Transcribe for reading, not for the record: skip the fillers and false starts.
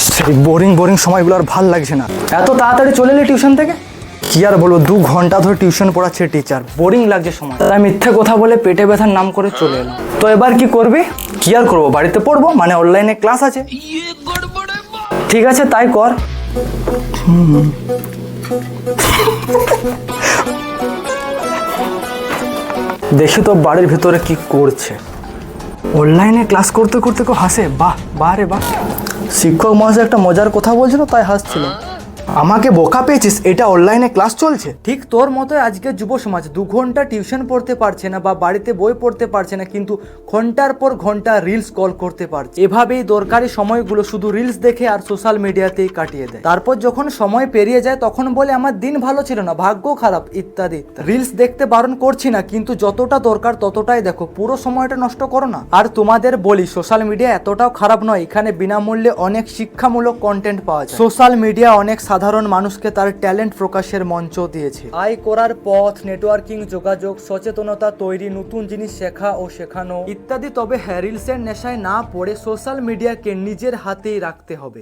সেই boring boring সময়গুলো আর ভাল লাগছে না। এত তাড়াতাড়ি চলে এলি টিউশন থেকে? কি আর বলবো, 2 ঘন্টা ধরে টিউশন পড়াচ্ছে টিচার, বোরিং লাগছে সময়। তাই মিথ্যে কথা বলে পেটে ব্যথার নাম করে চলে এলাম। তো এবার কি করবি? কি আর করবো, বাড়িতে পড়বো, মানে অনলাইনে ক্লাস আছে। ঠিক আছে তাই কর। দেখি তো বাড়ির ভিতরে কি করছে। অনলাইনে ক্লাস করতে করতে কেউ হাসে, বাহ বাহ রে বাহ। শিক্ষক মহাশয় একটা মজার কথা বলছিল তাই হাসছিল। আমাকে বোকা পেয়েছিস, এটা অনলাইনে ক্লাস চলছে। ঠিক তোর মতোই আজকে যুব সমাজ 2 ঘন্টা টিউশন পড়তে পারছে না বা বাড়িতে বই পড়তে পারছে না, কিন্তু ঘন্টার পর ঘন্টা রিলস কল করতে পারছে। এভাবেই দরকারি সময়গুলো শুধু রিলস দেখে আর সোশ্যাল মিডিয়াতেই কাটিয়ে দেয়। তারপর যখন সময় পেরিয়ে যায় তখন বলে আমার দিন ভালো ছিল না, ভাগ্য খারাপ ইত্যাদি। রিলস দেখতে বারণ করছি না, কিন্তু যতটা দরকার ততটাই দেখো, পুরো সময়টা নষ্ট করো না। আর তোমাদের বলি, সোশ্যাল মিডিয়া এতটাও খারাপ নয়, এখানে বিনামূল্যে অনেক শিক্ষামূলক কন্টেন্ট পাওয়া যায়। সোশ্যাল মিডিয়া অনেক সাধারণ মানুষকে তার ট্যালেন্ট প্রকাশের মঞ্চ দিয়েছে। আয় করার পথ, নেটওয়ার্কিং, যোগাযোগ, সচেতনতা তৈরি, নতুন জিনিস শেখা ও শেখানো ইত্যাদি। তবে হ্যাঁ, রিলসের নেশায় না পড়ে সোশ্যাল মিডিয়াকে নিজের হাতেই রাখতে হবে।